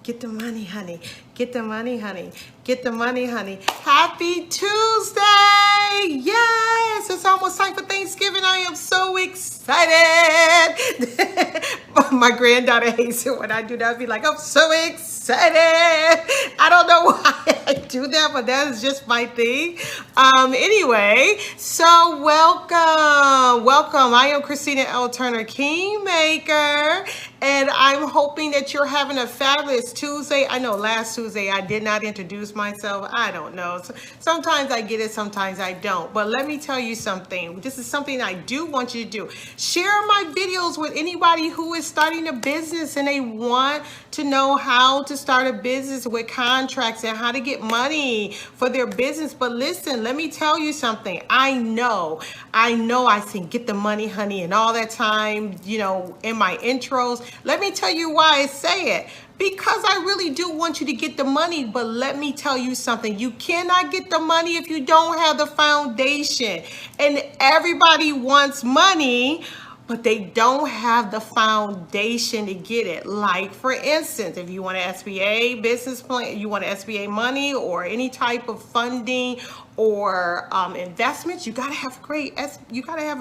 Get the money, honey. Get the money, honey. Get the money, honey. Happy Tuesday! Yes, it's almost time for Thanksgiving. I am so excited. My granddaughter hates it when I do that. I'd be like, I'm so excited. I don't know why I do that, but that is just my thing. Anyway, so welcome. I am Christina L Turner, Kingmaker, and I'm hoping that you're having a fabulous Tuesday. I know last Tuesday I did not introduce myself. I don't know. Sometimes I get it, sometimes I don't. But let me tell you something. This is something I do want you to do. Share my videos with anybody who is starting a business and they want to know how to start a business with contracts and how to get money for their business. But listen, let me tell you something. I know I sing Get the Money, Honey, and all that time, in my intros. Let me tell you why I say it. Because I really do want you to get the money, but let me tell you something. You cannot get the money if you don't have the foundation. And everybody wants money, but they don't have the foundation to get it. Like, for instance, if you want an SBA business plan, you want an SBA money or any type of funding or investments, you gotta have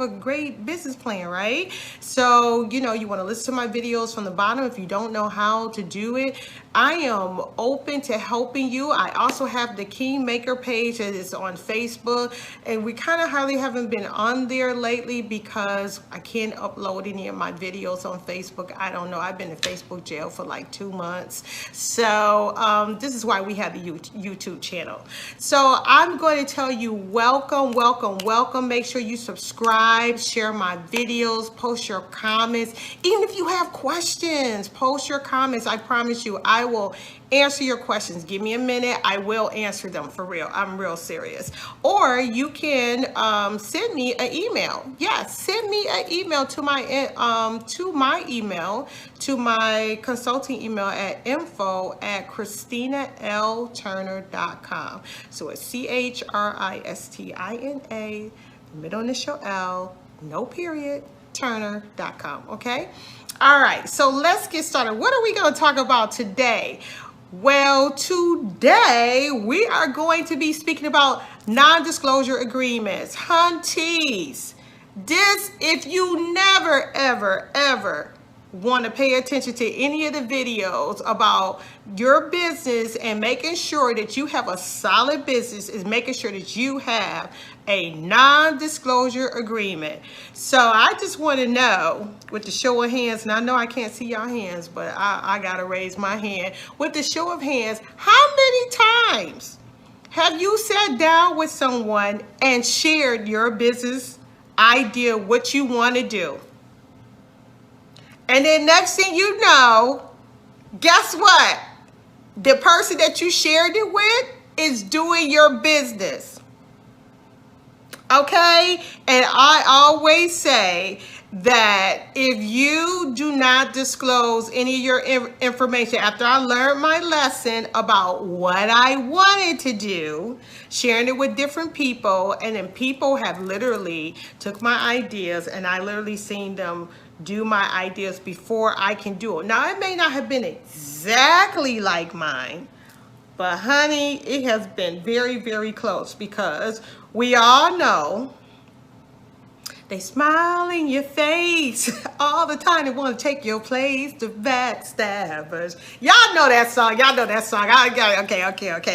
a great business plan, right? So, you want to listen to my videos from the bottom if you don't know how to do it. I am open to helping you. I also have the Kingmaker page that is on Facebook, and we kind of hardly haven't been on there lately because I can't upload any of my videos on Facebook. I don't know. I've been in Facebook jail for like 2 months. So this is why we have the YouTube channel. So I'm going to tell you welcome. Make sure you subscribe, share my videos, post your comments. Even if you have questions, post your comments. I promise you, I will answer your questions. Give me a minute. I will answer them for real. I'm real serious. Or you can send me an email. Yes, send me an email to my consulting email at info@ChristinaLTurner.com. So it's CHRISTINA, middle initial L, no period, Turner.com. Okay. All right, so let's get started. What are we going to talk about today? Well, today we are going to be speaking about non-disclosure agreements. Hunties, if you never, ever want to pay attention to any of the videos about your business and making sure that you have a solid business, is making sure that you have a non-disclosure agreement. So I just want to know, with the show of hands, and I know I can't see y'all hands, but I gotta raise my hand. With the show of hands, how many times have you sat down with someone and shared your business idea, what you want to do? And then next thing you know, guess what? The person that you shared it with is doing your business. Okay? And I always say that if you do not disclose any of your information, after I learned my lesson about what I wanted to do, sharing it with different people, and then people have literally took my ideas and I literally seen them do my ideas before I can do it. Now, it may not have been exactly like mine, but honey, it has been very, very close, because we all know they smile in your face all the time. They want to take your place, the backstabbers. Y'all know that song. Okay.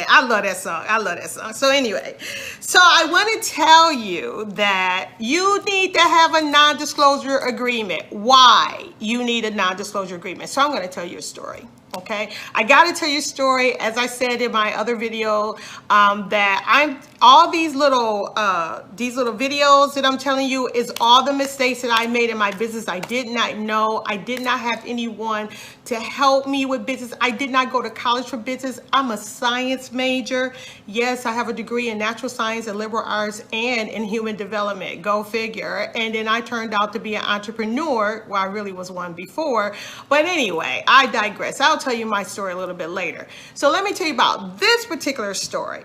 I love that song. So anyway, so I want to tell you that you need to have a non-disclosure agreement. Why you need a non-disclosure agreement? So I'm going to tell you a story. Okay, I got to tell you a story, as I said in my other video, that all these little videos that I'm telling you is all the mistakes that I made in my business. I did not know. I did not have anyone to help me with business. I did not go to college for business. I'm a science major. Yes, I have a degree in natural science and liberal arts and in human development. Go figure. And then I turned out to be an entrepreneur. Well, I really was one before. But anyway, I digress. I'll tell you my story a little bit later. So let me tell you about this particular story.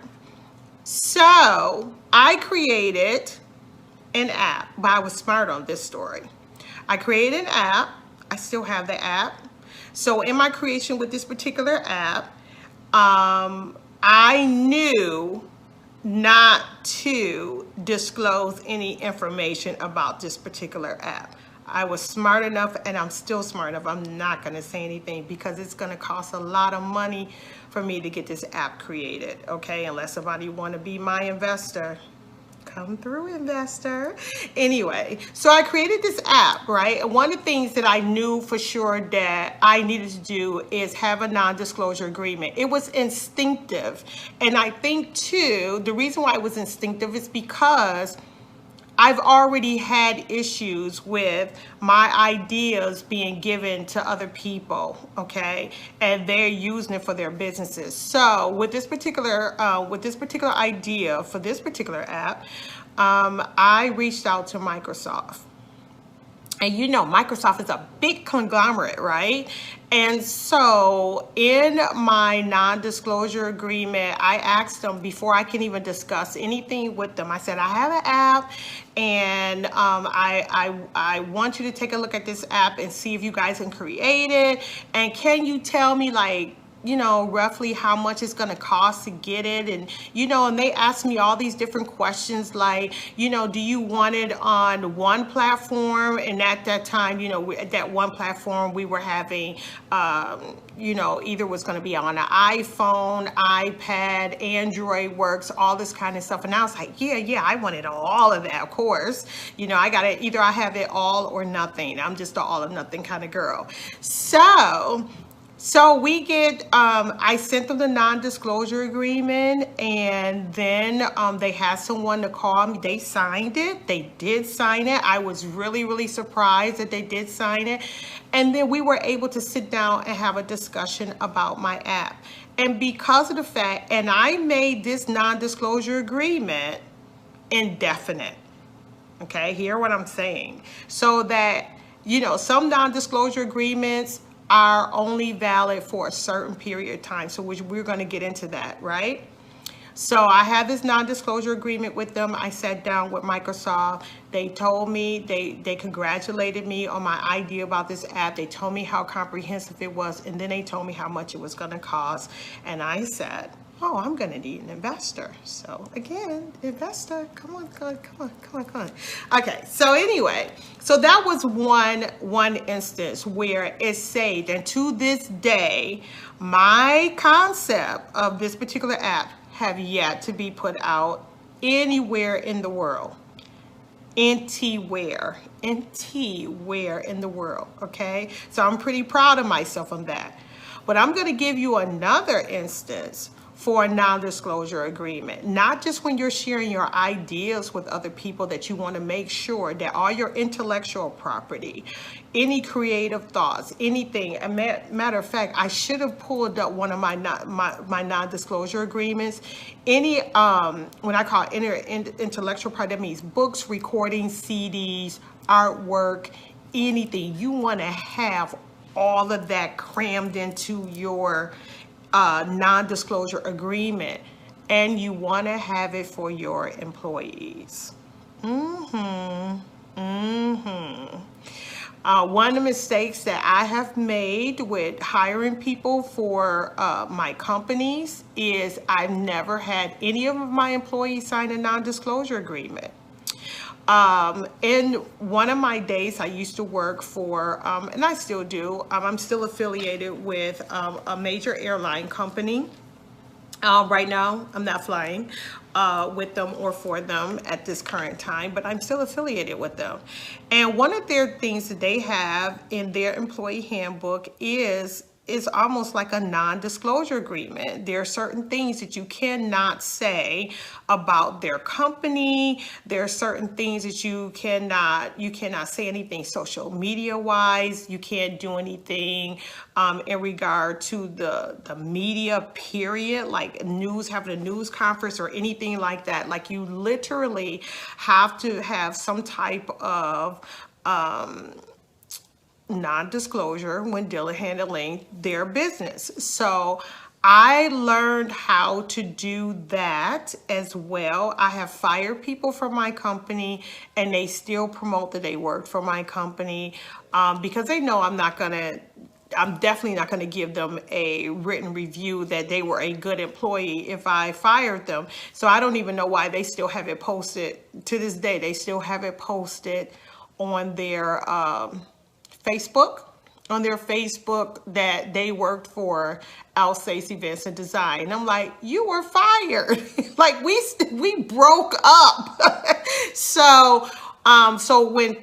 So I created an app, but I was smart on this story. I created an app. I still have the app. So in my creation with this particular app, I knew not to disclose any information about this particular app. I was smart enough, and I'm still smart enough. I'm not going to say anything because it's going to cost a lot of money for me to get this app created, okay? Unless somebody want to be my investor. Come through, investor. Anyway, so I created this app, right? And one of the things that I knew for sure that I needed to do is have a non-disclosure agreement. It was instinctive. And I think too, the reason why it was instinctive is because I've already had issues with my ideas being given to other people, okay, and they're using it for their businesses. So with this particular idea for this particular app, I reached out to Microsoft. And you know, Microsoft is a big conglomerate, right? And so in my non-disclosure agreement, I asked them before I can even discuss anything with them. I said, I have an app, and I want you to take a look at this app and see if you guys can create it. And can you tell me, like, you know, roughly how much it's going to cost to get it? And, you know, and they asked me all these different questions like, you know, do you want it on one platform? And at that time, you know, at that one platform we were having, you know, either was going to be on an iPhone, iPad, Android works, all this kind of stuff. And I was like, yeah, I wanted all of that, of course. You know, I got it, either I have it all or nothing. I'm just an all or nothing kind of girl. So we get, I sent them the non-disclosure agreement, and then they had someone to call me. They signed it. They did sign it. I was really, really surprised that they did sign it. And then we were able to sit down and have a discussion about my app. And because of the fact, and I made this non-disclosure agreement indefinite. Okay, hear what I'm saying? So that, you know, some non-disclosure agreements are only valid for a certain period of time. So we're going to get into that, right? So I have this non-disclosure agreement with them. I sat down with Microsoft. They told me, they congratulated me on my idea about this app. They told me how comprehensive it was, and then they told me how much it was going to cost. And I said, oh, I'm going to need an investor. So again, investor, come on. Okay, so anyway, so that was one instance where it saved. And to this day, my concept of this particular app have yet to be put out anywhere in the world. Anywhere in the world, okay? So I'm pretty proud of myself on that. But I'm going to give you another instance for a non-disclosure agreement, not just when you're sharing your ideas with other people, that you want to make sure that all your intellectual property, any creative thoughts, anything. A matter of fact, I should have pulled up one of my non-disclosure agreements. Any when I call intellectual property, that means books, recordings, CDs, artwork, anything. You want to have all of that crammed into your non-disclosure agreement, and you want to have it for your employees. One of the mistakes that I have made with hiring people for my companies is I've never had any of my employees sign a non-disclosure agreement. In one of my days, I used to work for, and I still do, I'm still affiliated with a major airline company. Right now, I'm not flying with them or for them at this current time, but I'm still affiliated with them. And one of their things that they have in their employee handbook is almost like a non-disclosure agreement. There are certain things that you cannot say about their company. There are certain things that you cannot say anything social media wise. You can't do anything in regard to the media period, like news, having a news conference or anything like that. Like you literally have to have some type of non-disclosure when handling their business. So I learned how to do that as well. I have fired people from my company, and they still promote that they work for my company because they know I'm not gonna I'm definitely not going to give them a written review that they were a good employee if I fired them. So I don't even know why they still have it posted to this day. They still have it posted on their Facebook. On their Facebook that they worked for Alsace Events and Design. And I'm like, you were fired. Like we broke up. So when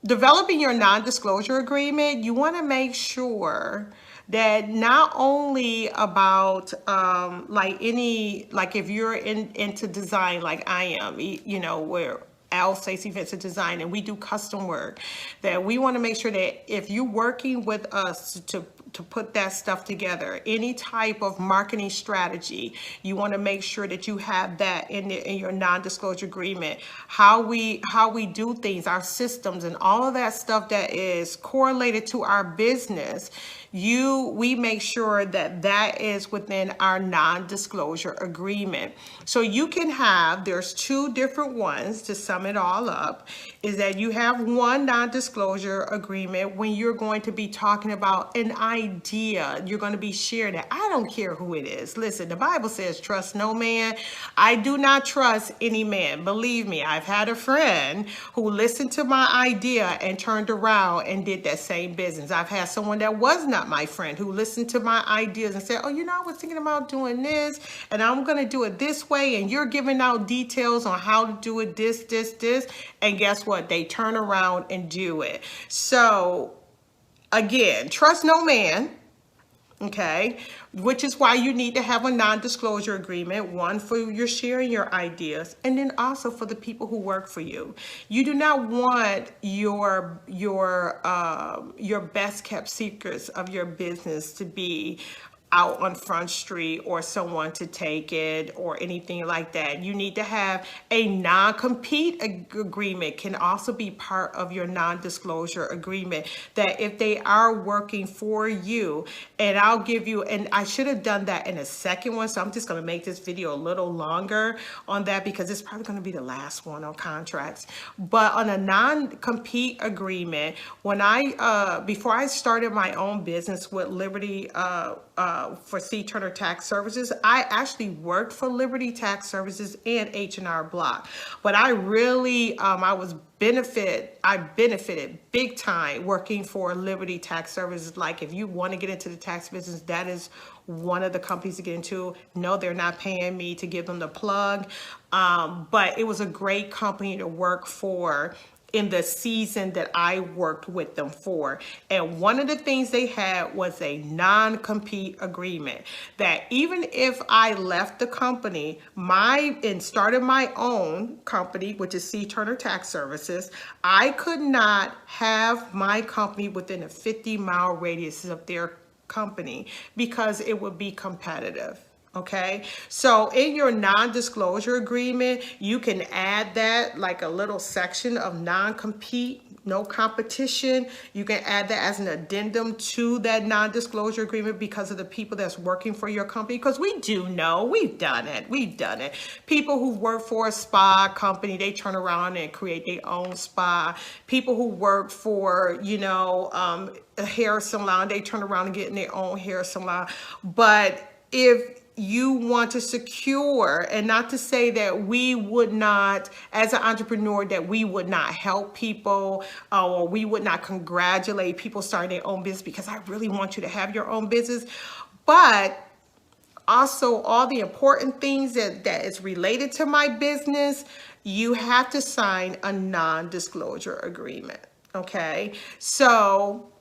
developing your non-disclosure agreement, you want to make sure that not only about like if you're into design like I am, you know, where Alsace Events and Design and we do custom work, that we want to make sure that if you're working with us to put that stuff together, any type of marketing strategy, you want to make sure that you have that in your non-disclosure agreement. How we do things, our systems, and all of that stuff that is correlated to our business. We make sure that that is within our non-disclosure agreement. So you can have, there's two different ones to sum it all up, is that you have one non-disclosure agreement when you're going to be talking about an idea. You're going to be sharing it. I don't care who it is. Listen, the Bible says, trust no man. I do not trust any man. Believe me, I've had a friend who listened to my idea and turned around and did that same business. I've had someone that was not my friend who listened to my ideas and said, oh, you know, I was thinking about doing this and I'm going to do it this way. And you're giving out details on how to do it, this. And guess what? They turn around and do it. So again, trust no man. Okay, which is why you need to have a non-disclosure agreement, one for your sharing your ideas, and then also for the people who work for you. You do not want your best kept secrets of your business to be out on Front Street or someone to take it or anything like that. You need to have a non-compete agreement, can also be part of your non-disclosure agreement, that if they are working for you, and I'll give you, and I should have done that in a second one, so I'm just going to make this video a little longer on that because it's probably going to be the last one on contracts. But on a non-compete agreement, when before I started my own business with Liberty for C Turner Tax Services, I actually worked for Liberty Tax Services and H&R Block, but I really I benefited big time working for Liberty Tax Services. Like, if you want to get into the tax business, that is one of the companies to get into. No, they're not paying me to give them the plug, but it was a great company to work for in the season that I worked with them for. And one of the things they had was a non-compete agreement, that even if I left the company and started my own company, which is C Turner Tax Services, I could not have my company within a 50-mile radius of their company because it would be competitive. Okay, so in your non-disclosure agreement, you can add that, like a little section of non-compete, no competition. You can add that as an addendum to that non-disclosure agreement because of the people that's working for your company. Because we do know, we've done it. People who work for a spa company, they turn around and create their own spa. People who work for, a hair salon, they turn around and get in their own hair salon. But if you want to secure, and not to say that we would not, as an entrepreneur, that we would not help people or we would not congratulate people starting their own business, because I really want you to have your own business. But also all the important things that is related to my business, you have to sign a non-disclosure agreement. Okay, so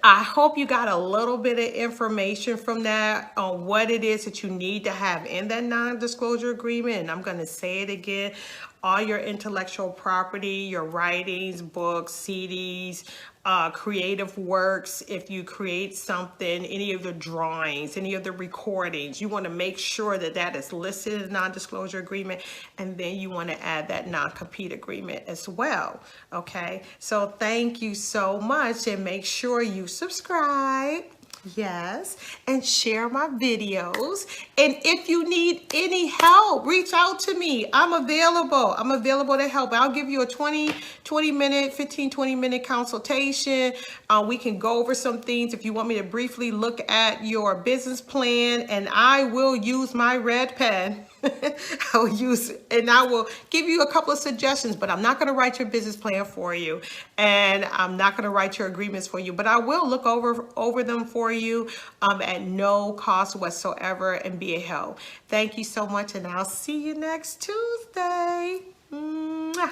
I hope you got a little bit of information from that on what it is that you need to have in that non-disclosure agreement. And I'm going to say it again: all your intellectual property, your writings, books, CDs, creative works. If you create something, any of the drawings, any of the recordings, you want to make sure that that is listed in the non-disclosure agreement. And then you want to add that non-compete agreement as well. Okay, so thank you so much, and make sure you subscribe Yes, and share my videos. And if you need any help, reach out to me. I'm available. I'm available to help. I'll give you a 20 minute, 20 minute consultation. We can go over some things if you want me to briefly look at your business plan, and I will use my red pen. I will give you a couple of suggestions, but I'm not going to write your business plan for you, and I'm not going to write your agreements for you, but I will look over them for you at no cost whatsoever and be a help. Thank you so much, and I'll see you next Tuesday. Mwah.